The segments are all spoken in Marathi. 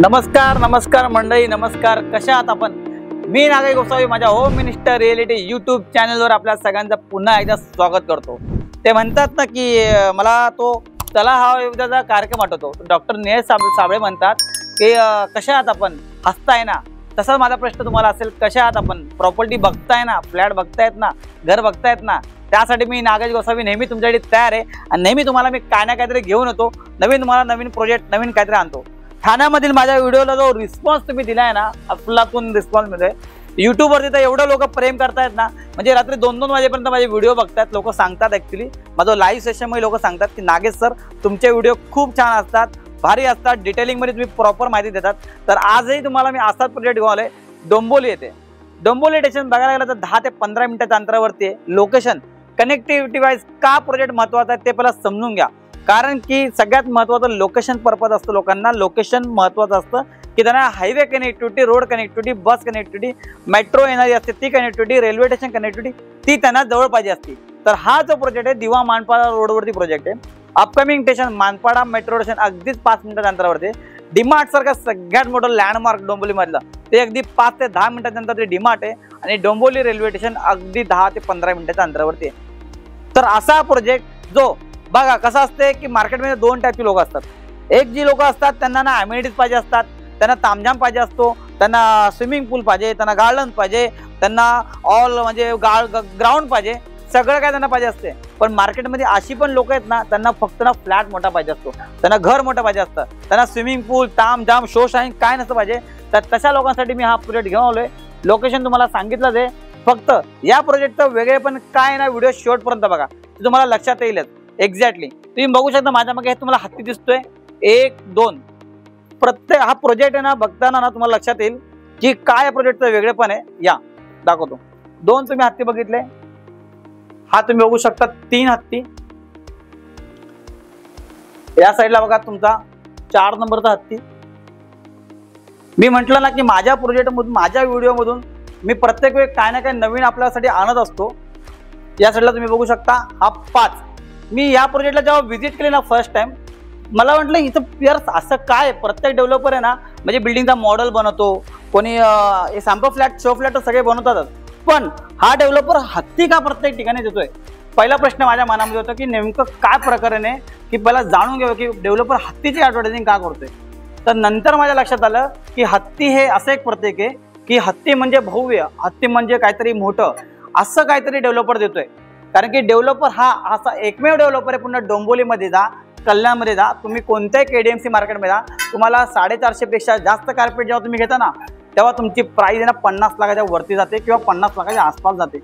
नमस्कार नमस्कार मंडळी, नमस्कार. कशा आहात आपण? मी नागरिक गोसावी माझ्या होम मिनिस्टर रिएलिटी यूट्यूब चॅनलवर आपल्या सगळ्यांचं पुन्हा एकदा स्वागत करतो. ते म्हणतात ना की मला तो चला हा युद्धाचा कार्यक्रम आठवतो. डॉक्टर निलेश साबळे म्हणतात की कशा आहात आपण, हसताय ना. तसाच माझा प्रश्न तुम्हाला असेल, कशा आहात आपण? प्रॉपर्टी बघताय ना, फ्लॅट बघतायत ना, घर बघतायत ना. त्यासाठी मी नागरिक गोसावी नेहमी तुमच्यासाठी तयार आहे आणि नेहमी तुम्हाला मी काय ना काहीतरी घेऊन येतो. तुम्हाला नवीन प्रोजेक्ट, नवीन काहीतरी आणतो. ठाण्यामधील माझ्या व्हिडिओला जो रिस्पॉन्स तुम्ही दिलाय ना, अफलातून रिस्पॉन्स मिळतोय. यूट्यूबवरती तर एवढं लोक प्रेम करतायत ना, म्हणजे रात्री 2-2 वाजेपर्यंत माझे व्हिडिओ बघतात लोक. सांगतात ॲक्च्युली माझं लाईव्ह सेशनमध्ये लोक सांगतात की नागेश सर तुमचे व्हिडिओ खूप छान असतात, भारी असतात, डिटेलिंगमध्ये तुम्ही प्रॉपर माहिती देतात. तर आजही तुम्हाला मी असाच प्रोजेक्ट घेऊन आलोय. डोंबिवली येते. डोंबिवली स्टेशन बघायला गेलं तर 10 ते 15 मिनिटाच्या अंतरावरती आहे. लोकेशन, कनेक्टिव्हिटी वाईज का प्रोजेक्ट महत्त्वाचा आहे ते पहिला समजून घ्या. कारण की सगळ्यात महत्त्वाचं लोकेशन पर्पज असतं. लोकांना लोकेशन महत्त्वाचं असतं की त्यांना हायवे कनेक्टिव्हिटी, रोड कनेक्टिव्हिटी, बस कनेक्टिव्हिटी, मेट्रो येणारी असते ती कनेक्टिव्हिटी, रेल्वे स्टेशन कनेक्टिव्हिटी ती त्यांना जवळ पाहिजे असते. तर हा जो प्रोजेक्ट आहे दिवा मानपाडा रोडवरती प्रोजेक्ट आहे. Upcoming station Manpada metro station अगदीच 5 मिनिटाच्या अंतरावरती. डीमार्ट सारखं सगळ्यात मोठं लँडमार्क डोंबिवलीमधलं ते अगदी 5 ते 10 मिनिटाच्या अंतर ते डीमार्ट आहे. आणि डोंबिवली रेल्वे स्टेशन अगदी 10 ते 15 मिनिटाच्या अंतरावरती आहे. तर असा प्रोजेक्ट जो बघा कसं असते की मार्केटमध्ये 2 टाईपची लोक असतात. एक जी लोक असतात त्यांना ना अम्युनिटीज पाहिजे असतात, त्यांना तामझाम पाहिजे असतो, त्यांना स्विमिंग पूल पाहिजे, त्यांना गार्डन पाहिजे, त्यांना ऑल म्हणजे ग्राउंड पाहिजे, सगळं काय त्यांना पाहिजे असते. पण मार्केटमध्ये अशी पण लोक आहेत ना, त्यांना फक्त ना फ्लॅट मोठा पाहिजे असतो, त्यांना घर मोठं पाहिजे असतं, त्यांना स्विमिंग पूल, तामझाम, शो शाईन काय नसतं पाहिजे. तर तशा लोकांसाठी मी हा प्रोजेक्ट घेऊन आलोय. लोकेशन तुम्हाला सांगितलंच आहे. फक्त या प्रोजेक्टचं वेगळे पण काय ना, व्हिडिओ शेवटपर्यंत बघा, ते तुम्हाला लक्षात येईलच. एक्झॅक्टली तुम्ही बघू शकता माझ्या मागे तुम्हाला हत्ती दिसतोय 1, 2. प्रत्येक हा प्रोजेक्ट आहे ना, बघताना ना तुम्हाला लक्षात येईल की काय प्रोजेक्टचं वेगळेपण आहे. या दाखवतो. 2 तुम्ही हत्ती बघितले, हा तुम्ही बघू शकता 3 हत्ती. या साईडला बघा तुमचा 4 नंबरचा हत्ती. मी म्हटलं ना की माझ्या प्रोजेक्टमधून, माझ्या व्हिडिओमधून मी प्रत्येक वेळी काय ना काय नवीन आपल्यासाठी आणत असतो. या साईडला तुम्ही बघू शकता हा 5. मी या प्रोजेक्टला जेव्हा व्हिजिट केली ना फर्स्ट टाइम, मला म्हटलं इथं यार असं काय, प्रत्येक डेव्हलपर आहे ना म्हणजे बिल्डिंगचा मॉडेल बनवतो, कोणी सॅम्पल फ्लॅट, शो फ्लॅट सगळे बनवतातच. पण हा डेव्हलपर हत्ती का प्रत्येक ठिकाणी देतोय? पहिला प्रश्न माझ्या मनामध्ये होता की नेमकं काय प्रकरण आहे, की पहिला जाणून घ्यावं की डेव्हलपर हत्तीची ॲडव्हर्टायझिंग का करतोय. तर नंतर माझ्या लक्षात आलं की हत्ती हे असं एक प्रतीक आहे की हत्ती म्हणजे भव्य, हत्ती म्हणजे काहीतरी मोठं, असं काहीतरी डेव्हलपर देतोय. कारण की डेव्हलपर हा असा एकमेव डेव्हलपर आहे. पुन्हा डोंबिवलीमध्ये जा, कल्याणमध्ये जा, तुम्ही कोणत्याही KDMC मार्केटमध्ये जा, तुम्हाला 450 पेक्षा जास्त कार्पेट जेव्हा तुम्ही घेता ना, तेव्हा तुमची प्राईस आहे ना 50 लाखाच्या वरती जाते किंवा 50 लाखाच्या आसपास जाते.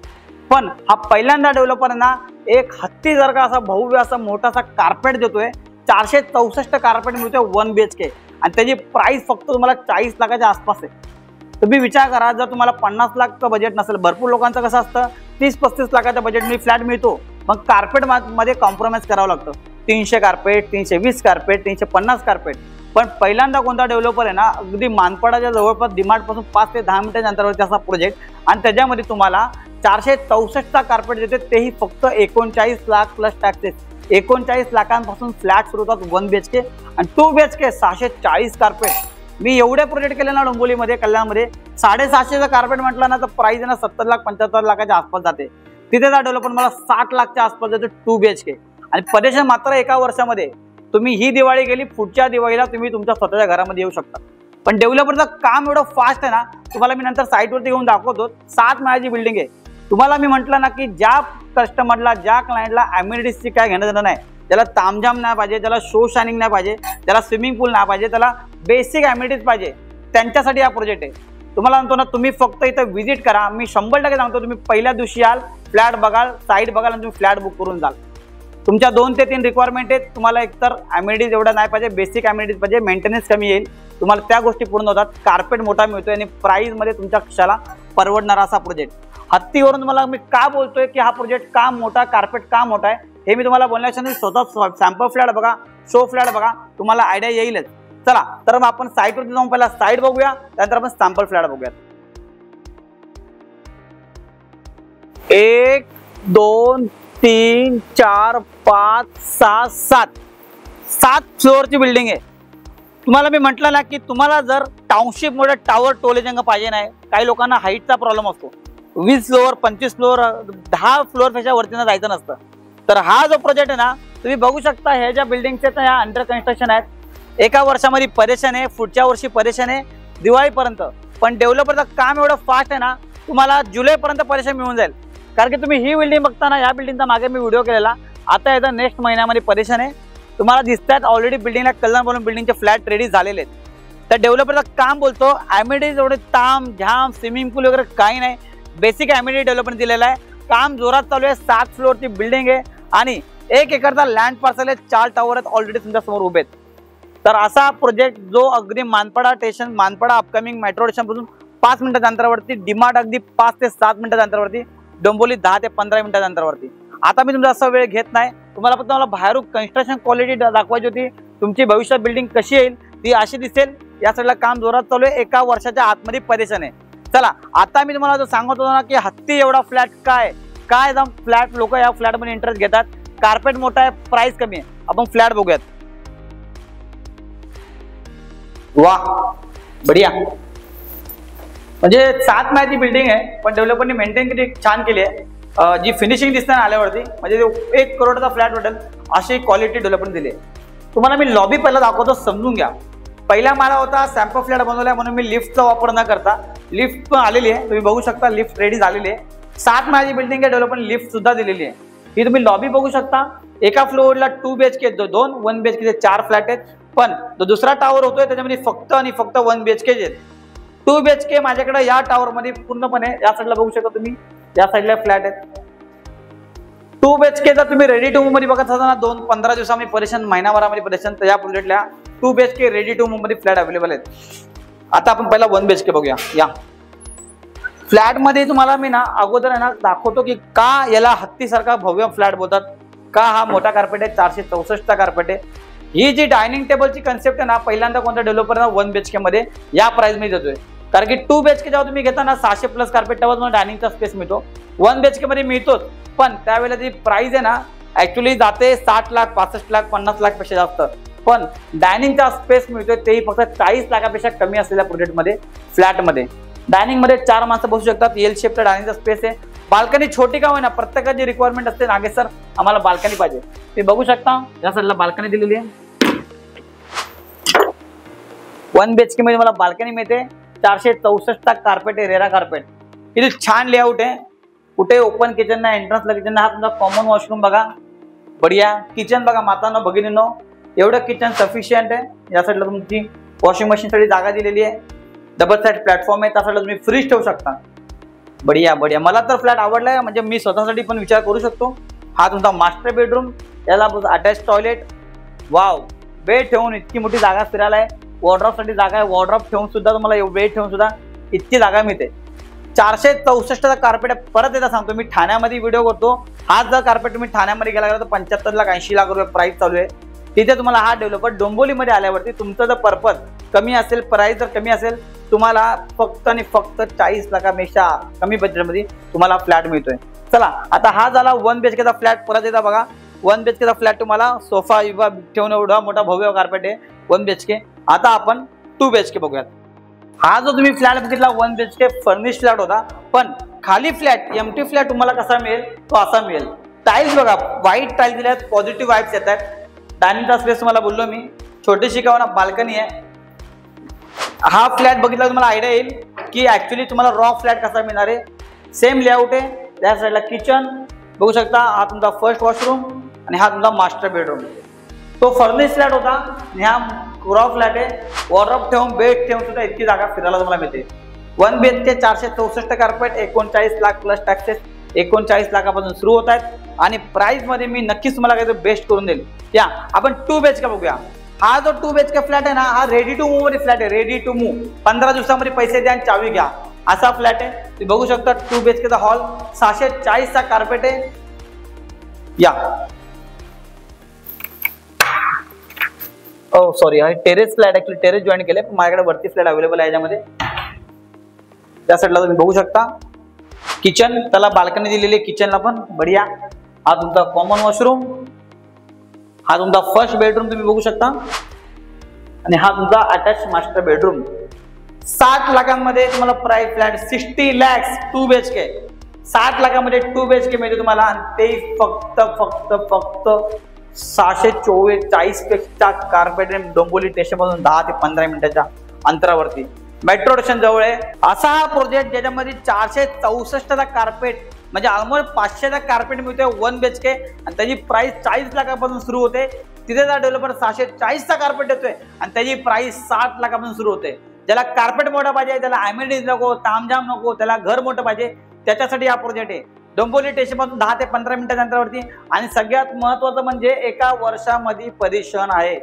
पण हा पहिल्यांदा डेव्हलपर ना एक हत्ती जर का असा भव्य असा मोठासा कार्पेट देतोय. 464 कार्पेट मिळतोय 1 BHK आणि त्याची प्राईस फक्त तुम्हाला 40 लाखाच्या आसपास आहे. तुम्ही विचार करा, जर तुम्हाला 50 लाखचं बजेट नसेल, भरपूर लोकांचं कसं असतं 30-35 लाखाचं बजेट मी फ्लॅट मिळतो, मग कार्पेट मध्ये कॉम्प्रोमाइज करावं लागतं. 300 कार्पेट, 320 कार्पेट, 350 कार्पेट. पण पहिल्यांदा कोणता डेव्हलपर आहे ना, अगदी मानपाडाच्या जवळपास डीमार्टपासून 5 ते 10 मिनिटाच्या अंतरावरती असा प्रोजेक्ट, आणि त्याच्यामध्ये तुम्हाला 464चा कार्पेट देते, तेही फक्त 39 लाख प्लस टॅक्सेस. 39 लाखांपासून फ्लॅट सुरू होतात 1 BHK आणि 2 BHK 640 कार्पेट. मी एवढे प्रोजेक्ट केले ना डोंबिवलीमध्ये, कल्याणमध्ये 750चं कार्पेट म्हटलं ना तर प्राईस आहे ना 70 लाख 75 लाखाच्या आसपास जाते. तिथे जा डेव्हलपर मला 60 लाखच्या आसपास जातो 2 BHK. आणि परेशान मात्र एका वर्षामध्ये. तुम्ही ही दिवाळी गेली, पुढच्या दिवाळीला तुम्ही तुमच्या स्वतःच्या घरामध्ये येऊ शकता. पण डेव्हलपरचं काम एवढं फास्ट आहे ना, तुम्हाला मी नंतर साईटवरती घेऊन दाखवतो. 7 माळ्याची बिल्डिंग आहे. तुम्हाला मी म्हटलं ना की ज्या कस्टमरला, ज्या क्लायंटला अम्युनिटीजची काय घेणं देणं नाही, त्याला तामझाम नाही पाहिजे, त्याला शो शायनिंग नाही पाहिजे, त्याला स्विमिंग पूल नाही पाहिजे, त्याला बेसिक अम्युनिटीज पाहिजे, त्यांच्यासाठी हा प्रोजेक्ट आहे. तुम्हाला म्हणतो ना, तुम्ही फक्त इथं व्हिजिट करा. मी 100% सांगतो, तुम्ही पहिल्या दिवशी याल, फ्लॅट बघाल, साईट बघाल आणि तुम्ही फ्लॅट बुक करून जाल. तुमच्या 2 ते 3 रिक्वायरमेंट आहेत. तुम्हाला एकतर अम्युनिटीज एवढा नाही पाहिजे, बेसिक अम्युनिटीज पाहिजे, मेंटेनन्स कमी येईल, तुम्हाला त्या गोष्टी पूर्ण होतात, कार्पेट मोठा मिळतोय आणि प्राईजमध्ये तुमच्या क्षाला परवडणारा असा प्रोजेक्ट. हत्तीवरून तुम्हाला मी का बोलतोय की हा प्रोजेक्ट का मोठा, कार्पेट का मोठा आहे, हे मी तुम्हाला बोलण्याच्या स्वतः सॅम्पल फ्लॅट बघा, शो फ्लॅट बघा, तुम्हाला आयडिया येईलच. चला तर मग आपण साईटवरती जाऊन पहिला साईट बघूया, त्यानंतर आपण सॅम्पल फ्लॅट बघूया. 1, 2, 3, 4, 5, 6, 7 फ्लोअरची बिल्डिंग आहे. तुम्हाला मी म्हटलं ना की तुम्हाला जर टाउनशिप मध्ये टावर टोलेजंग पाहिजे नाही, काही लोकांना हाईटचा प्रॉब्लेम असतो, 20 फ्लोअर 25 फ्लोअर 10 फ्लोअर पेक्षा वरती जायचं नसतं, तर हा जो प्रोजेक्ट आहे ना तुम्ही बघू शकता, ह्या ज्या बिल्डिंगचे ह्या अंडर कन्स्ट्रक्शन आहेत, एका वर्षामध्ये परेशान आहे, पुढच्या वर्षी परेशान आहे दिवाळीपर्यंत, पण डेव्हलपरचं काम एवढं फास्ट आहे ना तुम्हाला जुलैपर्यंत परेशान मिळून जाईल. कारण की तुम्ही ही बिल्डिंग बघताना, या बिल्डिंगचा मागे मी व्हिडिओ केलेला, आता येतं नेक्स्ट महिन्यामध्ये परेशान आहे. तुम्हाला दिसतात ऑलरेडी बिल्डिंगला कलर बनवून बिल्डिंगचे फ्लॅट रेडी झालेले आहेत. तर डेव्हलपरचं काम बोलतो ॲम्युनिटीज एवढे ताम झाम स्विमिंग पूल वगैरे काही नाही, बेसिक ॲम्युनिटी डेव्हलपमेंट दिलेलं आहे. काम जोरात चालू आहे. 7 फ्लोअरची बिल्डिंग आहे आणि 1 एकरचा लँड पार्सल आहे. 4 टावर आहेत ऑलरेडी तुमच्या समोर उभे आहेत. तर असा प्रोजेक्ट जो अगदी Manpada station, Manpada upcoming metro स्टेशनपासून 5 मिनिटाच्या अंतरावरती, डीमार्ट अगदी 5 ते 7 मिनिटाच्या अंतरावरती, डोंबिवली 10 ते 15 मिनिटाच्या अंतरावरती. आता मी तुमचा असा वेळ घेत नाही, तुम्हाला बाहेरून कन्स्ट्रक्शन क्वालिटी दाखवायची होती. तुमची भविष्यात बिल्डिंग कशी येईल ती अशी दिसेल. या साईडला काम जोरात चालू आहे. एका वर्षाच्या आतमध्ये परेशान आहे. चला आता मी तुम्हाला सांगत होतो ना की हत्ती एवढा फ्लॅट काय एकदम फ्लॅट, लोक या फ्लॅटमध्ये इंटरेस्ट घेतात. कार्पेट मोठा आहे, प्राइस कमी आहे. आपण फ्लॅट बघूयात. वाह बढिया, म्हणजे 7 माळ्याची बिल्डिंग आहे, पण डेव्हलपरने मेंटेन किती छान केली आहे. जी फिनिशिंग दिसते ना आल्यावरती, म्हणजे 1 करोडचा फ्लॅट भेटेल अशी क्वालिटी डेव्हलपमेंट दिली आहे. तुम्हाला मी लॉबी पहिला दाखवतो, समजून घ्या. पहिला माळा होता, सॅम्पल फ्लॅट बनवला म्हणून मी लिफ्टचा वापर न करता, लिफ्ट पण आलेली आहे, तुम्ही बघू शकता, लिफ्ट रेडी झालेली आहे. 7 माळ्याची बिल्डिंग आहे, डेव्हलपमेंट लिफ्ट सुद्धा दिलेली आहे. ही तुम्ही लॉबी बघू शकता. एका फ्लोअरला 2 BHK 2, 1 BHK 4 फ्लॅट आहेत, पण जो दुसरा टावर होतोय त्याच्यामध्ये फक्त आणि फक्त 1 BHK आहेत. 2 BHK माझ्याकडे या टावर मध्ये पूर्णपणे या साईडला बघू शकता तुम्ही, या साईडला फ्लॅट आहेत. 2 BHK चा तुम्ही रेडी टू मूव मध्ये बघत असताना 15 दिवसामध्ये परेशान, महिनाभरामध्ये परेशान, तर या प्रोजेक्टला 2 BHK रेडी टू मूव मध्ये फ्लॅट अवेलेबल आहेत. आता आपण पहिला 1 BHK बघूया. या फ्लॅट मध्ये तुम्हाला मी ना अगोदर आहे ना दाखवतो की का याला हत्तीसारखा भव्य फ्लॅट बोलतात, का हा मोठा कार्पेट आहे, 464चा कार्पेट आहे. ही जी डायनिंग टेबलची कन्सेप्ट आहे ना, पहिल्यांदा कोणत्या डेव्हलपर 1 BHK मध्ये या प्राइस मध्ये देतोय. कारण की 2 BHK जेव्हा तुम्ही घेता ना 600 प्लस कार्पेट टेबल मध्ये डायनिंगचा स्पेस मिळतो, 1 BHK मध्ये मिळतोच, पण त्यावेळेला जी प्राइस आहे ना ऍक्च्युअली जाते 60 लाख 65 लाख 50 लाख पेक्षा जास्त, पण डायनिंगचा स्पेस मिळतोय तेही फक्त 40 लाखापेक्षा कमी असलेल्या प्रोजेक्टमध्ये, फ्लॅटमध्ये. डायनिंग मध्ये 4 माणसं बसू शकतात. एल शेपचा डायनिंगचा स्पेस आहे. बाल्कनी छोटी का होईना, प्रत्येकाची रिक्वायरमेंट असते, नागेश सर आम्हाला बाल्कनी पाहिजे, ते बघू शकता. या साईडला बाल्कनी दिलेली आहे. 1 BHK मध्ये मला बाल्कनी मिळते. 464चा कार्पेट आहे, रेरा कार्पेट. किती छान लेआउट आहे. कुठे ओपन किचन ना, एंट्रन्सला किचन, हा तुमचा कॉमन वॉशरूम बघा, बढिया. किचन बघा मातांनो भगिनींनो, एवढं किचन सफिशियंट आहे. या साईडला तुमची वॉशिंग मशीनसाठी जागा दिलेली आहे. डबल साईड प्लॅटफॉर्म आहे, त्या साईडला तुम्ही फ्रीज ठेवू शकता. बढिया बढिया, मला तर फ्लॅट आवडलाय, म्हणजे मी स्वतःसाठी पण विचार करू शकतो. हा तुमचा मास्टर बेडरूम, याला अटॅच टॉयलेट. वाव, बेड ठेवून इतकी मोठी जागा फिरायला आहे. वॉर्डरॉप साठी जागा आहे, वॉर्डरॉप ठेवून सुद्धा तुम्हाला बेड ठेवून सुद्धा इतकी जागा मिळते. 464चा कार्पेट आहे. परत एकदा सांगतो, मी ठाण्यामध्ये व्हिडिओ करतो. हा जर कार्पेट तुम्ही ठाण्यामध्ये गेला तर 75 लाख 80 लाख रुपये प्राइस चालू आहे. तिथे तुम्हाला हा डेव्हलपर डोंबिवलीमध्ये आल्यावरती तुमचं जर पर्पज कमी असेल, प्राइस जर कमी असेल, तुम्हाला फक्त आणि फक्त 40 लाखापेक्षा कमी बजेटमध्ये तुम्हाला फ्लॅट मिळतोय. चला आता हा झाला 1 BHKचा फ्लॅट. परत एकदा बघा, 1 BHKचा फ्लॅट तुम्हाला सोफा विवा ठेवून एवढा मोठा भव्य कार्पेट आहे 1 BHK. आता आपण 2 BHK बघूयात. हा जो तुम्ही फ्लॅट बघितला 1 BHK फर्निश फ्लॅट होता, पण खाली फ्लॅट एम्प्टी फ्लॅट तुम्हाला कसा मिळेल, तो असा मिळेल. टाईल्स बघा, व्हाईट टाईल्स दिल्यात, पॉझिटिव्ह वाईब्स येतात. डायनिंगचा स्पेस तुम्हाला बोललो मी, छोटीशी का बाल्कनी आहे. हा फ्लॅट बघितला तुम्हाला आयडिया येईल की ऍक्च्युली तुम्हाला रॉ फ्लॅट कसा मिळणार आहे. सेम लेआउट आहे. त्या साईडला किचन बघू शकता, हा तुमचा फर्स्ट वॉशरूम आणि हा तुमचा मास्टर बेडरूम. तो फर्निश फ्लॅट होता आणि हा रॉ फ्लॅट आहे. वॉर्डरोब ठेवून, बेड ठेवून सुद्धा इतकी जागा फिरायला तुम्हाला मिळते. 1 BHK 464 carpet, 39 lakh plus taxes, 39 लाखापासून सुरू होत आहेत. आणि प्राइस मध्ये मी नक्कीच तुम्हाला काहीतरी बेस्ट करून देईल. या आपण 2 BHK बघूया. हा जो 2 BHK फ्लॅट आहे ना, हा रेडी टू मूव मध्ये फ्लॅट आहे. रेडी टू मूव, 15 दिवसामध्ये पैसे द्या आणि चावी घ्या असा फ्लॅट आहे. तुम्ही बघू शकता 2 BHKचा हॉल, 640चा कार्पेट आहे. या ओ सॉरी, हा terrace flat, actually terrace join केले, पण माझ्याकडे वरती फ्लॅट अवेलेबल आहे याच्यामध्ये. त्या साईडला तुम्ही बघू शकता किचन, त्याला बाल्कनी दिलेली आहे किचनला पण, बढिया. हा तुमचा कॉमन वॉशरूम, हा तुमचा फर्स्ट बेडरूम तुम्ही बघू शकता. आणि हा तुमचा अटॅच मास्टर बेडरूम 60 लाखांमध्ये तुम्हाला price flat 60 lakhs 2 BHK 60 लाखांमध्ये 2 BHK मिळते तुम्हाला आणि ते फक्त 644 पेक्षा कार्पेट डोंबिवली स्टेशनपासून 10 ते 15 मिनिटाच्या अंतरावरती मेट्रो स्टेशन जवळ आहे असा हा प्रोजेक्ट ज्याच्यामध्ये 464चा कार्पेट म्हणजे ऑलमोस्ट 500चा कार्पेट मिळतोय 1 BHK आणि त्याची प्राइस 40 लाखापासून सुरू होते. तिथेचा डेव्हलपर 640चा कार्पेट देतोय आणि त्याची प्राइस 60 लाखापासून सुरू होते. ज्याला कार्पेट मोठा पाहिजे, त्याला अमेनिटीज नको, तामझाम नको, त्याला घर मोठं पाहिजे, त्याच्यासाठी हा प्रोजेक्ट आहे. डोंबिवली स्टेशनपासून 10 ते 15 मिनिटाच्या अंतरावरती आणि सगळ्यात महत्त्वाचं म्हणजे एका वर्षामध्ये परीक्षण आहे.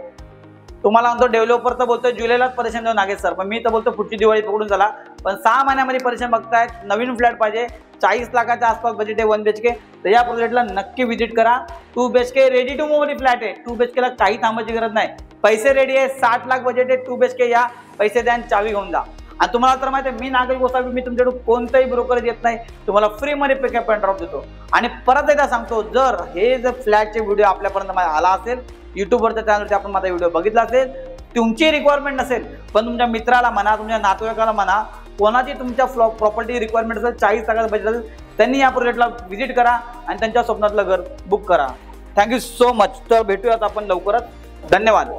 तुम्हाला म्हणतो डेव्हलपर तर बोलतोय जुलैलाच परीक्षण देऊ नागेश सर, पण मी तर बोलतो पुढची दिवाळी पकडून चला, पण 6 महिन्यामध्ये परीक्षण बघतायत. नवीन फ्लॅट पाहिजे, 40 लाखाच्या आसपास बजेट आहे 1 BHK, तर या प्रोजेक्टला नक्की व्हिजिट करा. 2 BHK ready to move flat आहे. 2 BHK ला काही थांबायची गरज नाही. पैसे रेडी आहे, 60 लाख बजेट आहे. 2 BHK या, पैसे द्या आणि चावी घेऊन जा. आणि तुम्हाला तर माहिती आहे मी नागेश गोसावी, मी तुमच्याकडून कोणताही ब्रोकरेज येत नाही, तुम्हाला फ्री मध्ये पिकअप अँड ड्रॉप देतो. आणि परत एकदा सांगतो, जर फ्लॅटचे व्हिडिओ आपल्यापर्यंत आला असेल, युट्यूबवरच्या चॅनलवरती आपण माझा व्हिडिओ बघितला असेल, तुमची रिक्वायरमेंट नसेल पण तुमच्या मित्राला म्हणा, तुमच्या नातेवाईकाला म्हणा, कोणाची तुमच्या प्रॉपर्टी रिक्वायरमेंट असेल, 40 लाखाचं बजेट असेल, त्यांनी या प्रोजेक्टला व्हिजिट करा आणि त्यांच्या स्वप्नातलं घर बुक करा. Thank you so much. तर भेटूयात आपण लवकरच. धन्यवाद.